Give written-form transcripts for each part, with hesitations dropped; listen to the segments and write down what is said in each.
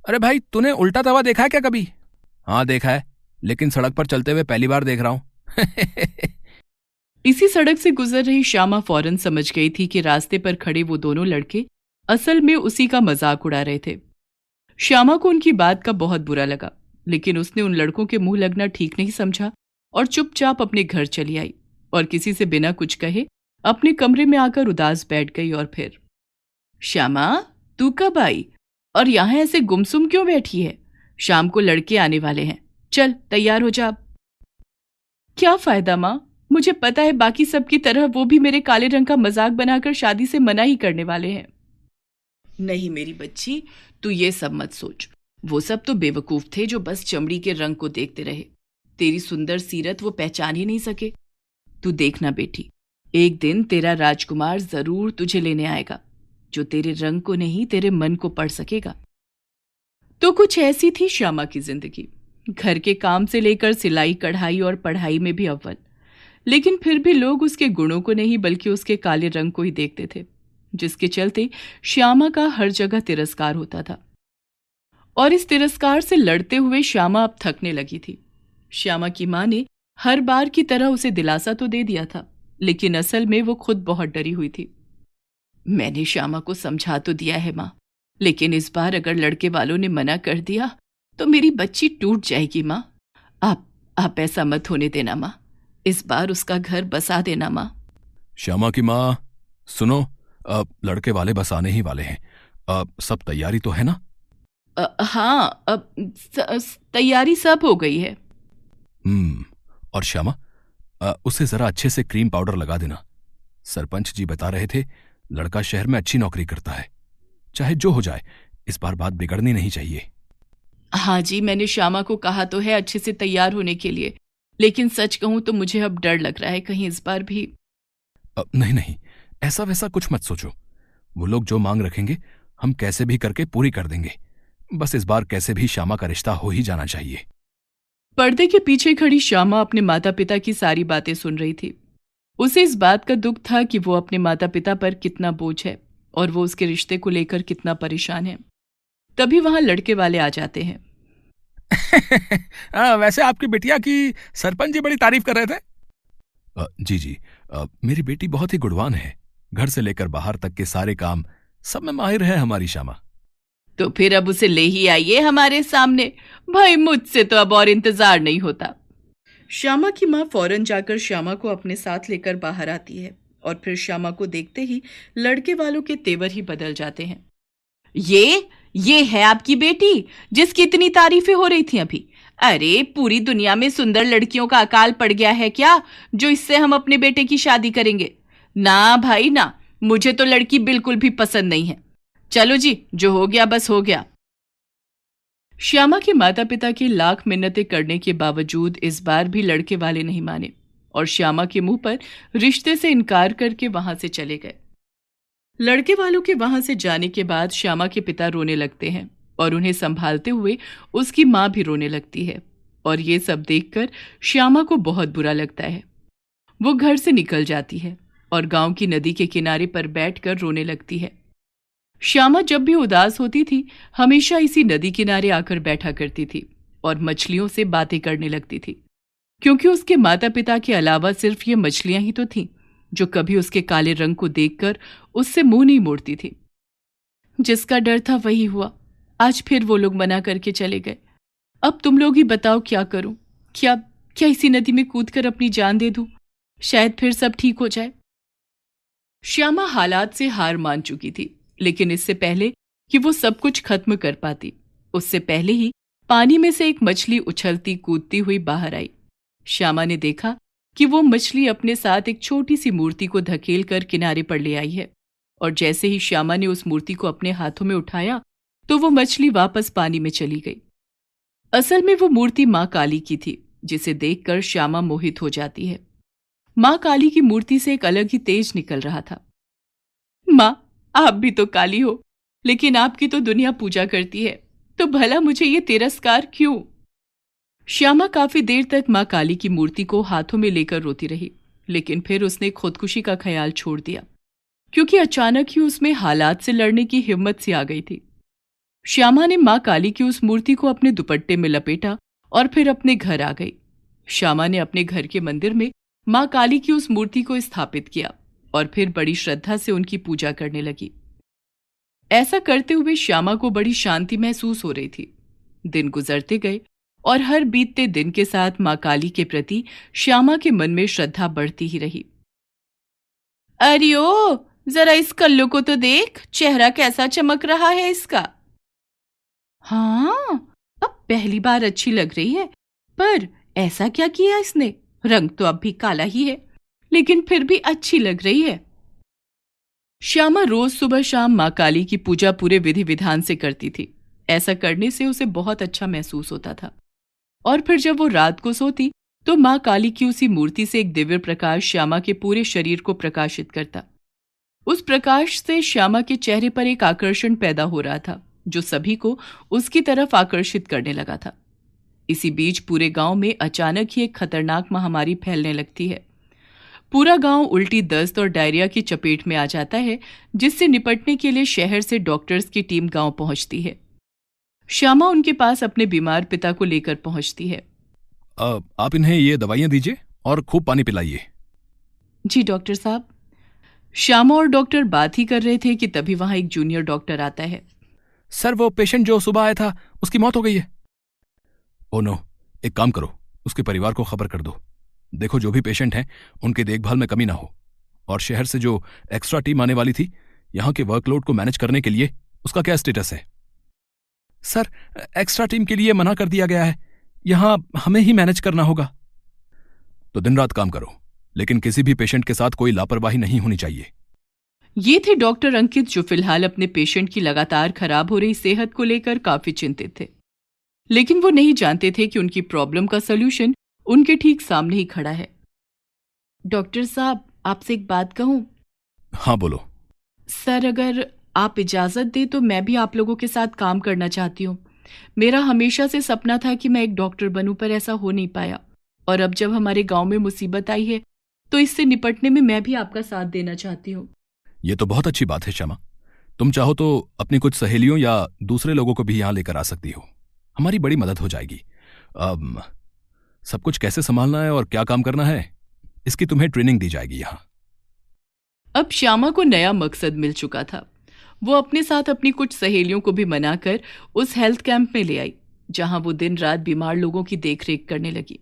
अरे भाई, तूने उल्टा तवा देखा है क्या कभी? हाँ देखा है, लेकिन सड़क पर चलते हुए पहली बार देख रहा हूँ। इसी सड़क से गुजर रही श्यामा फौरन समझ गई थी कि रास्ते पर खड़े वो दोनों लड़के असल में उसी का मजाक उड़ा रहे थे। श्यामा को उनकी बात का बहुत बुरा लगा, लेकिन उसने उन लड़कों के मुंह लगना ठीक नहीं समझा और चुपचाप अपने घर चली आई और किसी से बिना कुछ कहे अपने कमरे में आकर उदास बैठ गई। और फिर, श्यामा, तू कब आई और यहां ऐसे गुमसुम क्यों बैठी है? शाम को लड़के आने वाले हैं, चल तैयार हो जा। क्या फायदा माँ, मुझे पता है बाकी सबकी तरह वो भी मेरे काले रंग का मजाक बनाकर शादी से मना ही करने वाले हैं। नहीं मेरी बच्ची, तू ये सब मत सोच। वो सब तो बेवकूफ थे जो बस चमड़ी के रंग को देखते रहे। तेरी सुंदर सीरत वो पहचान ही नहीं सके। तू देखना बेटी, एक दिन तेरा राजकुमार जरूर तुझे लेने आएगा, जो तेरे रंग को नहीं तेरे मन को पढ़ सकेगा। तो कुछ ऐसी थी श्यामा की जिंदगी। घर के काम से लेकर सिलाई कढ़ाई और पढ़ाई में भी अव्वल, लेकिन फिर भी लोग उसके गुणों को नहीं बल्कि उसके काले रंग को ही देखते थे, जिसके चलते श्यामा का हर जगह तिरस्कार होता था। और इस तिरस्कार से लड़ते हुए श्यामा अब थकने लगी थी। श्यामा की मां ने हर बार की तरह उसे दिलासा तो दे दिया था, लेकिन असल में वो खुद बहुत डरी हुई थी। मैंने श्यामा को समझा तो दिया है मां, लेकिन इस बार अगर लड़के वालों ने मना कर दिया तो मेरी बच्ची टूट जाएगी मां। आप ऐसा मत होने देना मां, इस बार उसका घर बसा देना मां। श्यामा की माँ, सुनो, लड़के वाले बस आने ही वाले हैं। सब तैयारी तो है ना? हाँ, अब तैयारी सब हो गई है। और श्यामा, उसे जरा अच्छे से क्रीम पाउडर लगा देना। सरपंच जी बता रहे थे लड़का शहर में अच्छी नौकरी करता है। चाहे जो हो जाए, इस बार बात बिगड़नी नहीं चाहिए। हाँ जी, मैंने श्यामा को कहा तो है अच्छे से तैयार होने के लिए, लेकिन सच कहूं तो मुझे अब डर लग रहा है कहीं इस बार भी। नहीं नहीं, ऐसा वैसा कुछ मत सोचो। वो लोग जो मांग रखेंगे हम कैसे भी करके पूरी कर देंगे। बस इस बार कैसे भी श्यामा का रिश्ता हो ही जाना चाहिए। पर्दे के पीछे खड़ी श्यामा अपने माता पिता की सारी बातें सुन रही थी। उसे इस बात का दुख था कि वो अपने माता पिता पर कितना बोझ है और वो उसके रिश्ते को लेकर कितना परेशान है। तभी वहां लड़के वाले आ जाते हैं। वैसे आपकी बिटिया की सरपंच जी बड़ी तारीफ कर रहे थे। जी जी, मेरी बेटी बहुत ही गुणवान है। घर से लेकर बाहर तक के सारे काम सब में माहिर है हमारी श्यामा। तो फिर अब उसे ले ही आइए हमारे सामने। भाई मुझसे तो अब और इंतजार नहीं होता। श्यामा की मां फौरन जाकर श्यामा को अपने साथ लेकर बाहर आती है और फिर श्यामा को देखते ही लड़के वालों के तेवर ही बदल जाते हैं। ये है आपकी बेटी जिसकी इतनी तारीफें हो रही थी अभी। अरे पूरी दुनिया में सुंदर लड़कियों का अकाल पड़ गया है क्या, जो इससे हम अपने बेटे की शादी करेंगे? ना भाई ना, मुझे तो लड़की बिल्कुल भी पसंद नहीं है। चलो जी, जो हो गया बस हो गया। श्यामा के माता पिता की लाख मिन्नतें करने के बावजूद इस बार भी लड़के वाले नहीं माने और श्यामा के मुंह पर रिश्ते से इनकार करके वहां से चले गए। लड़के वालों के वहां से जाने के बाद श्यामा के पिता रोने लगते हैं और उन्हें संभालते हुए उसकी मां भी रोने लगती है। और ये सब देखकर श्यामा को बहुत बुरा लगता है। वो घर से निकल जाती है और गांव की नदी के किनारे पर बैठकर रोने लगती है। श्यामा जब भी उदास होती थी हमेशा इसी नदी किनारे आकर बैठा करती थी और मछलियों से बातें करने लगती थी, क्योंकि उसके माता पिता के अलावा सिर्फ ये मछलियां ही तो थीं जो कभी उसके काले रंग को देखकर उससे मुंह नहीं मोड़ती थी। जिसका डर था वही हुआ। आज फिर वो लोग मना करके चले गए। अब तुम लोग ही बताओ क्या करूं? क्या क्या इसी नदी में कूदकर अपनी जान दे दूं? शायद फिर सब ठीक हो जाए। श्यामा हालात से हार मान चुकी थी, लेकिन इससे पहले कि वो सब कुछ खत्म कर पाती, उससे पहले ही पानी में से एक मछली उछलती कूदती हुई बाहर आई। श्यामा ने देखा कि वो मछली अपने साथ एक छोटी सी मूर्ति को धकेल कर किनारे पर ले आई है और जैसे ही श्यामा ने उस मूर्ति को अपने हाथों में उठाया तो वो मछली वापस पानी में चली गई। असल में वो मूर्ति मां काली की थी, जिसे देखकर श्यामा मोहित हो जाती है। मां काली की मूर्ति से एक अलग ही तेज निकल रहा था। मां, आप भी तो काली हो, लेकिन आपकी तो दुनिया पूजा करती है, तो भला मुझे ये तिरस्कार क्यों? श्यामा काफी देर तक मां काली की मूर्ति को हाथों में लेकर रोती रही, लेकिन फिर उसने खुदकुशी का ख्याल छोड़ दिया, क्योंकि अचानक ही उसमें हालात से लड़ने की हिम्मत सी आ गई थी। श्यामा ने माँ काली की उस मूर्ति को अपने दुपट्टे में लपेटा और फिर अपने घर आ गई। श्यामा ने अपने घर के मंदिर में माँ काली की उस मूर्ति को स्थापित किया और फिर बड़ी श्रद्धा से उनकी पूजा करने लगी। ऐसा करते हुए श्यामा को बड़ी शांति महसूस हो रही थी। दिन गुजरते गए और हर बीतते दिन के साथ माँ काली के प्रति श्यामा के मन में श्रद्धा बढ़ती ही रही। अरे ओ, जरा इस कल्लू को तो देख, चेहरा कैसा चमक रहा है इसका। हाँ, अब पहली बार अच्छी लग रही है, पर ऐसा क्या किया इसने? रंग तो अब भी काला ही है, लेकिन फिर भी अच्छी लग रही है। श्यामा रोज सुबह शाम माँ काली की पूजा पूरे विधि विधान से करती थी। ऐसा करने से उसे बहुत अच्छा महसूस होता था। और फिर जब वो रात को सोती तो माँ काली की उसी मूर्ति से एक दिव्य प्रकाश श्यामा के पूरे शरीर को प्रकाशित करता। उस प्रकाश से श्यामा के चेहरे पर एक आकर्षण पैदा हो रहा था, जो सभी को उसकी तरफ आकर्षित करने लगा था। इसी बीच पूरे गांव में अचानक ही एक खतरनाक महामारी फैलने लगती है। पूरा गांव उल्टी दस्त और डायरिया की चपेट में आ जाता है, जिससे निपटने के लिए शहर से डॉक्टर्स की टीम गांव पहुंचती है। श्यामा उनके पास अपने बीमार पिता को लेकर पहुंचती है। आप इन्हें ये दवाइयां दीजिए और खूब पानी पिलाइए। जी डॉक्टर साहब। श्यामा और डॉक्टर बात ही कर रहे थे कि तभी वहां एक जूनियर डॉक्टर आता है। सर, वो पेशेंट जो सुबह आया था उसकी मौत हो गई है। ओ नो, एक काम करो, उसके परिवार को खबर कर दो। देखो, जो भी पेशेंट हैं उनकी देखभाल में कमी ना हो। और शहर से जो एक्स्ट्रा टीम आने वाली थी, यहां के वर्कलोड को मैनेज करने के लिए उसका क्या स्टेटस है? सर, एक्स्ट्रा टीम के लिए मना कर दिया गया है, यहां हमें ही मैनेज करना होगा। तो दिन रात काम करो, लेकिन किसी भी पेशेंट के साथ कोई लापरवाही नहीं होनी चाहिए। ये थे डॉक्टर अंकित, जो फिलहाल अपने पेशेंट की लगातार खराब हो रही सेहत को लेकर काफी चिंतित थे। लेकिन वो नहीं जानते थे कि उनकी प्रॉब्लम का सलूशन उनके ठीक सामने ही खड़ा है। डॉक्टर साहब, आपसे एक बात कहूं? हाँ, बोलो। सर, अगर आप इजाजत दें तो मैं भी आप लोगों के साथ काम करना चाहती हूँ। मेरा हमेशा से सपना था कि मैं एक डॉक्टर बनूं, पर ऐसा हो नहीं पाया। और अब जब हमारे गांव में मुसीबत आई है, तो इससे निपटने में मैं भी आपका साथ देना चाहती हूँ। ये तो बहुत अच्छी बात है श्यामा। तुम चाहो तो अपनी कुछ सहेलियों या दूसरे लोगों को भी यहां लेकर आ सकती हो। हमारी बड़ी मदद हो जाएगी। अब सब कुछ कैसे संभालना है और क्या काम करना है, इसकी तुम्हें ट्रेनिंग दी जाएगी यहां। अब श्यामा को नया मकसद मिल चुका था। वो अपने साथ अपनी कुछ सहेलियों को भी मनाकर उस हेल्थ कैंप में ले आई, जहां वो दिन रात बीमार लोगों की देखरेख करने लगी।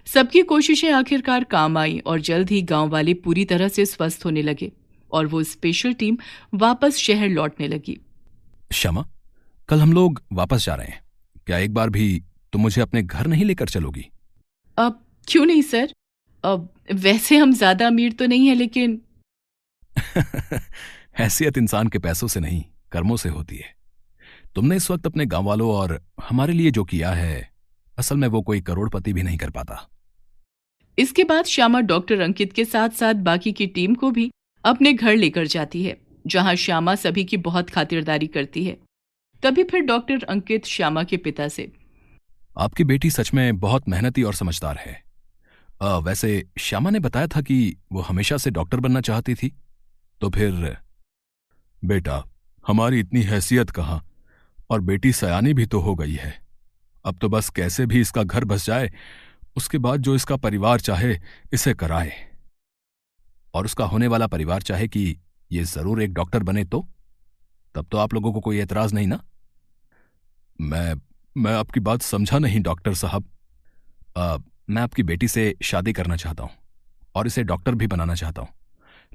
सबकी कोशिशें आखिरकार काम आई और जल्द ही गांव वाले पूरी तरह से स्वस्थ होने लगे और वो स्पेशल टीम वापस शहर लौटने लगी। श्यामा, कल हम लोग वापस जा रहे हैं। क्या एक बार भी तुम मुझे अपने घर नहीं लेकर चलोगी? अब क्यों नहीं सर? अब वैसे हम ज्यादा अमीर तो नहीं है, लेकिन हैसियत इंसान के पैसों से नहीं, कर्मों से होती है। तुमने इस वक्त अपने गांव वालों और हमारे लिए जो किया है, असल में वो कोई करोड़पति भी नहीं कर पाता। इसके बाद श्यामा डॉक्टर अंकित के साथ साथ बाकी की टीम को भी अपने घर लेकर जाती है, जहां श्यामा सभी की बहुत खातिरदारी करती है। तभी फिर डॉक्टर अंकित श्यामा के पिता से, आपकी बेटी सच में बहुत मेहनती और समझदार है। वैसे श्यामा ने बताया था कि वो हमेशा से डॉक्टर बनना चाहती थी, तो फिर? बेटा, हमारी इतनी हैसियत कहाँ, और बेटी सयानी भी तो हो गई है। अब तो बस कैसे भी इसका घर बस जाए, उसके बाद जो इसका परिवार चाहे इसे कराए। और उसका होने वाला परिवार चाहे कि ये जरूर एक डॉक्टर बने, तो तब तो आप लोगों को कोई एतराज नहीं ना? मैं आपकी बात समझा नहीं डॉक्टर साहब। मैं आपकी बेटी से शादी करना चाहता हूं और इसे डॉक्टर भी बनाना चाहता हूं,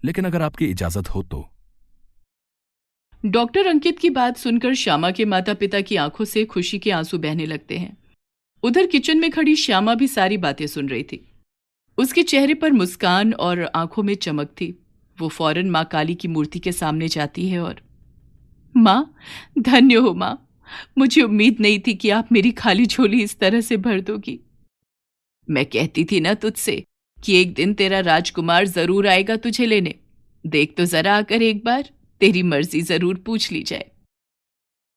लेकिन अगर आपकी इजाजत हो तो। डॉक्टर अंकित की बात सुनकर श्यामा के माता पिता की आंखों से खुशी के आंसू बहने लगते हैं। उधर किचन में खड़ी श्यामा भी सारी बातें सुन रही थी। उसके चेहरे पर मुस्कान और आंखों में चमक थी। वो फौरन माँ काली की मूर्ति के सामने जाती है और, माँ, धन्य हो माँ। मुझे उम्मीद नहीं थी कि आप मेरी खाली झोली इस तरह से भर दोगी। मैं कहती थी ना तुझसे कि एक दिन तेरा राजकुमार जरूर आएगा तुझे लेने। देख तो जरा आकर एक बार, तेरी मर्जी जरूर पूछ ली जाए।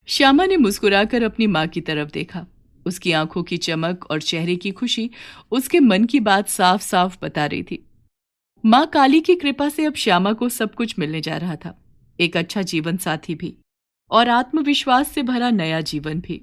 श्यामा ने मुस्कुराकर अपनी माँ की तरफ देखा। उसकी आंखों की चमक और चेहरे की खुशी उसके मन की बात साफ साफ बता रही थी। माँ काली की कृपा से अब श्यामा को सब कुछ मिलने जा रहा था, एक अच्छा जीवन साथी भी। और आत्मविश्वास से भरा नया जीवन भी।